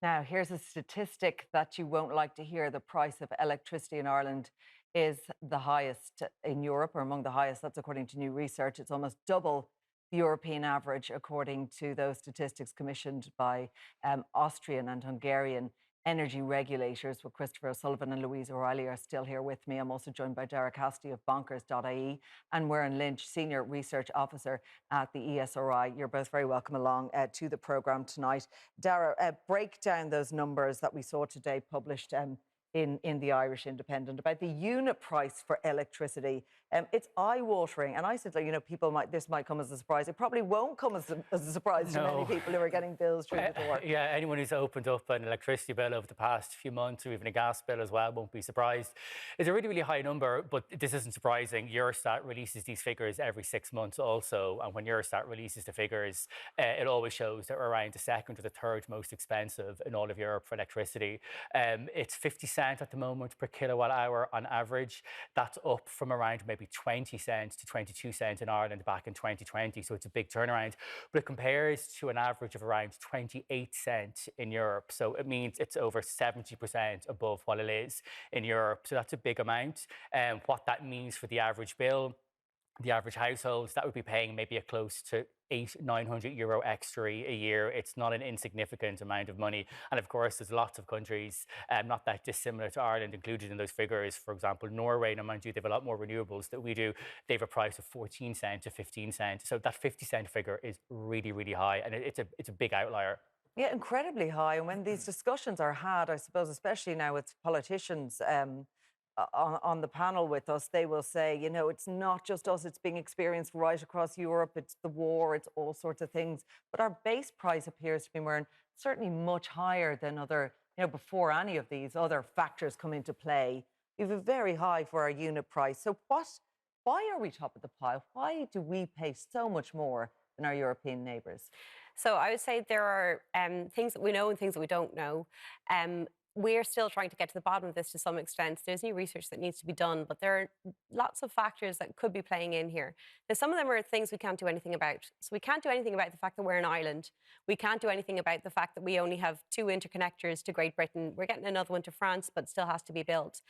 Now, here's a statistic that you won't like to hear. The price of electricity in Ireland is the highest in Europe, or among the highest. That's according to new research. It's almost double the European average, according to those statistics commissioned by Austrian and Hungarian energy regulators. Well, Christopher O'Sullivan and Louise O'Reilly are still here with me. I'm also joined by Daragh Cassidy of bonkers.ie and Warren Lynch, Senior Research Officer at the ESRI. You're both very welcome along to the programme tonight. Daragh, break down those numbers that we saw today published in the Irish Independent about the unit price for electricity. It's eye-watering. And I said, like, this might come as a surprise. It probably won't come as a surprise to many people who are getting bills through the door. Yeah, anyone who's opened up an electricity bill over the past few months, or even a gas bill as well, won't be surprised. It's a really, really high number, but this isn't surprising. Eurostat releases these figures every 6 months also, and when Eurostat releases the figures, it always shows that we're around the second or the third most expensive in all of Europe for electricity. It's 50 cents at the moment per kilowatt hour on average. That's up from around maybe 20 cents to 22 cents in Ireland back in 2020, so it's a big turnaround. But it compares to an average of around 28 cents in Europe, so it means it's over 70% above what it is in Europe. So that's a big amount. And what that means for the average bill, the average households, that would be paying maybe a close to €800-900 extra a year. It's not an insignificant amount of money. And of course, there's lots of countries not that dissimilar to Ireland included in those figures. For example, Norway, now mind you, they have a lot more renewables than we do. They have a price of 14 cents to 15 cents. So that 50-cent figure is really, really high. And it's a big outlier. Yeah, incredibly high. And when these discussions are had, I suppose, especially now with politicians on the panel with us, they will say, it's not just us, it's being experienced right across Europe. It's the war, it's all sorts of things. But our base price appears to be certainly much higher than other, before any of these other factors come into play. We have a very high for our unit price. So why are we top of the pile? Why do we pay so much more than our European neighbours? So I would say there are things that we know and things that we don't know. We're still trying to get to the bottom of this to some extent. There's new research that needs to be done, but there are lots of factors that could be playing in here. Now, some of them are things we can't do anything about. So we can't do anything about the fact that we're an island. We can't do anything about the fact that we only have 2 interconnectors to Great Britain. We're getting another one to France, but still has to be built.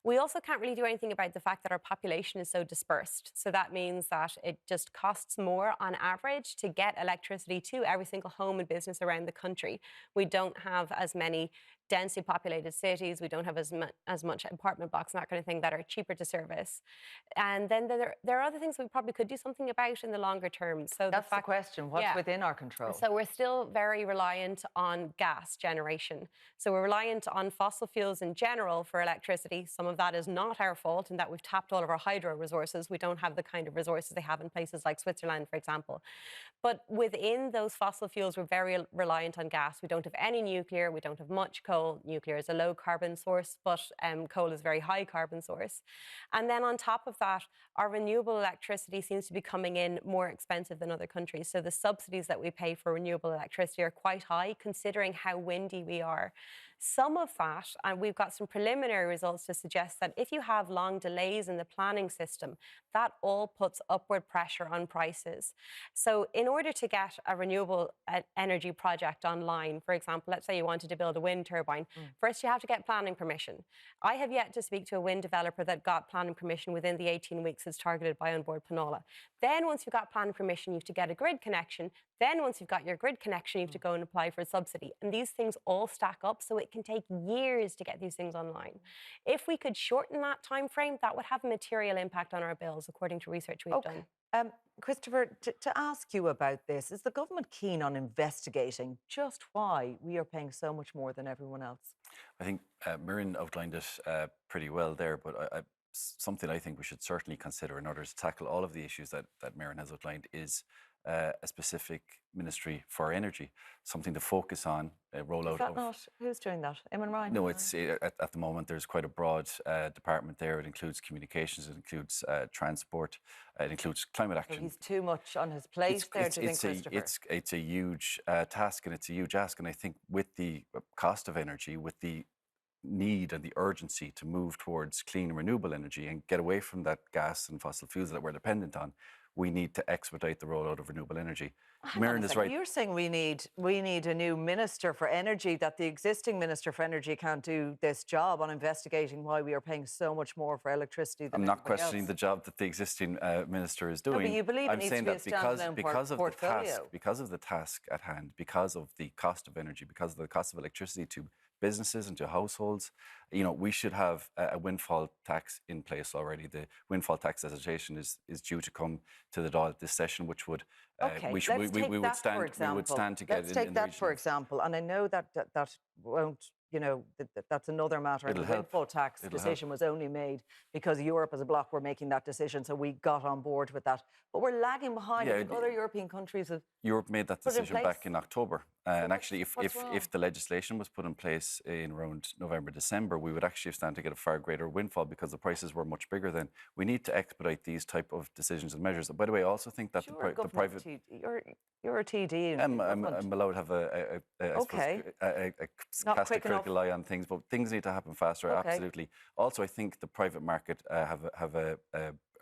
We also can't really do anything about the fact that our population is so dispersed. So that means that it just costs more on average to get electricity to every single home and business around the country. We don't have as many densely populated cities. We don't have as much apartment blocks and that kind of thing that are cheaper to service. And then there are other things we probably could do something about in the longer term. So that's the question. What's within our control? So we're still very reliant on gas generation. So we're reliant on fossil fuels in general for electricity. Some of that is not our fault in that we've tapped all of our hydro resources. We don't have the kind of resources they have in places like Switzerland, for example. But within those fossil fuels, we're very reliant on gas. We don't have any nuclear. We don't have much coal. Nuclear is a low carbon source, but coal is a very high carbon source. And then on top of that, our renewable electricity seems to be coming in more expensive than other countries. So the subsidies that we pay for renewable electricity are quite high, considering how windy we are. Some of that, and we've got some preliminary results to suggest that if you have long delays in the planning system, that all puts upward pressure on prices. So in order to get a renewable energy project online, for example, let's say you wanted to build a wind turbine, first you have to get planning permission. I have yet to speak to a wind developer that got planning permission within the 18 weeks as targeted by On Board Panola. Then once you've got planning permission, you have to get a grid connection. Then once you've got your grid connection, you have to go and apply for a subsidy. And these things all stack up, so it can take years to get these things online. If we could shorten that time frame, that would have a material impact on our bills, according to research we've done. Christopher, to ask you about this, is the government keen on investigating just why we are paying so much more than everyone else? I think Muireann outlined it pretty well there, but something I think we should certainly consider in order to tackle all of the issues that Muireann has outlined is a specific ministry for energy, something to focus on, rollout of... Who's doing that? Eamon Ryan? No, it's at the moment there's quite a broad department there. It includes communications, it includes transport, it includes climate action. He's too much on his plate there, do you think, Christopher? It's a huge task and it's a huge ask, and I think with the cost of energy, with the need and the urgency to move towards clean and renewable energy and get away from that gas and fossil fuels that we're dependent on, we need to expedite the rollout of renewable energy. Maireann is right. You're saying we need a new minister for energy, that the existing minister for energy can't do this job on investigating why we are paying so much more for electricity than I'm not questioning else. the job that the existing minister is doing. No, but you believe it I'm needs saying to be that a standalone portfolio. because of the task at hand, because of the cost of energy, because of the cost of electricity to businesses and to households, we should have a windfall tax in place already. The windfall tax legislation is due to come to the Dáil this session, which would Okay, we would stand to get Let's take that for example. And I know that won't, that's another matter. And the windfall tax decision was only made because Europe as a bloc were making that decision, so we got on board with that. But we're lagging behind. I think other European countries have. Europe made that decision back in October. And actually, if the legislation was put in place in around November, December, we would actually stand to get a far greater windfall because the prices were much bigger then. We need to expedite these type of decisions and measures. By the way, I also think that the private... You're a TD. I'm allowed to have a cast a critical eye on things, but things need to happen faster, absolutely. Also, I think the private market have a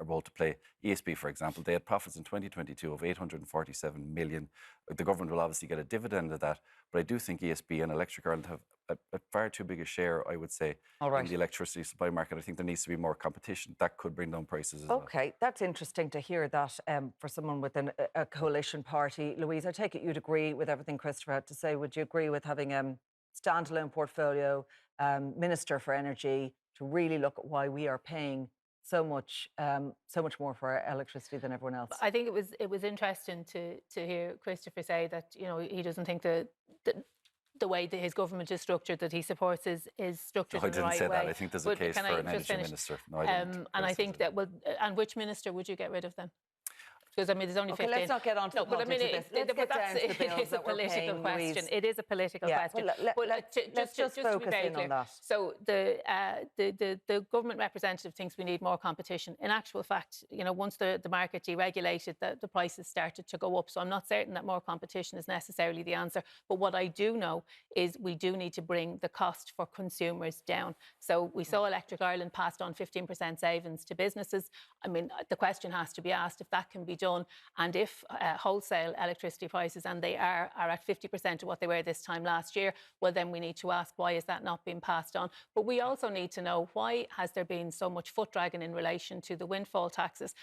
role to play. ESB, for example, they had profits in 2022 of 847 million. The government will obviously get a dividend of that, but I do think ESB and Electric Ireland have a far too big a share, I would say, in the electricity supply market. I think there needs to be more competition. That could bring down prices as well. Okay, that's interesting to hear that for someone within a coalition party. Louise, I take it you'd agree with everything Christopher had to say. Would you agree with having a standalone portfolio, Minister for Energy, to really look at why we are paying so much more for our electricity than everyone else? I think it was interesting to hear Christopher say that he doesn't think the way that his government is structured, that he supports is structured in the right way. I didn't say that. I think there's a case for an energy minister. No, I didn't. And I think that and which minister would you get rid of then? Because there's only 15. Let's not get on to the politics of this. Let's get down to the bills that we're paying, question. It is a political question. Well, let's just focus in on that. So the government representative thinks we need more competition. In actual fact, once the market deregulated, the prices started to go up. So I'm not certain that more competition is necessarily the answer. But what I do know is we do need to bring the cost for consumers down. So we saw Electric Ireland passed on 15% savings to businesses. I mean, the question has to be asked if that can be done, and if wholesale electricity prices, and they are at 50% of what they were this time last year, well, then we need to ask, why is that not being passed on? But we also need to know, why has there been so much foot dragging in relation to the windfall taxes?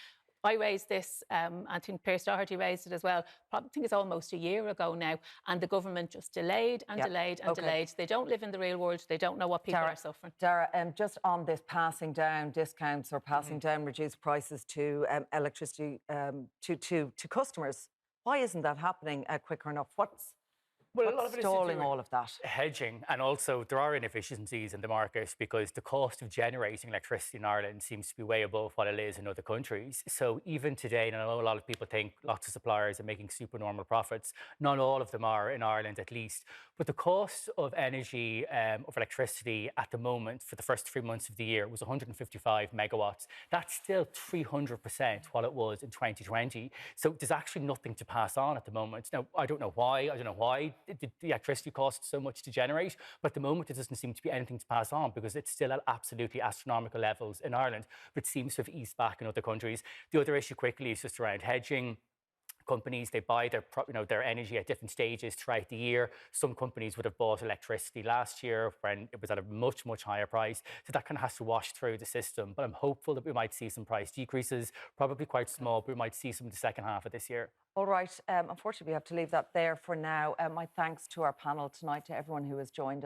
I raised this, I think Pearse Doherty raised it as well, I think it's almost a year ago now, and the government just delayed and delayed and delayed. They don't live in the real world, they don't know what people are suffering. Daragh, just on this passing down discounts or passing down reduced prices to electricity to customers, why isn't that happening quicker enough? What's stalling all of that? Hedging, and also there are inefficiencies in the market because the cost of generating electricity in Ireland seems to be way above what it is in other countries. So even today, and I know a lot of people think lots of suppliers are making supernormal profits, not all of them are in Ireland at least, but the cost of energy, of electricity at the moment for the first 3 months of the year was 155 megawatts. That's still 300% what it was in 2020. So there's actually nothing to pass on at the moment. Now, I don't know why the electricity costs so much to generate, but at the moment there doesn't seem to be anything to pass on because it's still at absolutely astronomical levels in Ireland, but seems to have eased back in other countries. The other issue quickly is just around hedging. Companies, they buy their energy at different stages throughout the year. Some companies would have bought electricity last year when it was at a much, much higher price. So that kind of has to wash through the system. But I'm hopeful that we might see some price decreases, probably quite small, but we might see some in the second half of this year. All right. Unfortunately, we have to leave that there for now. My thanks to our panel tonight, to everyone who has joined us.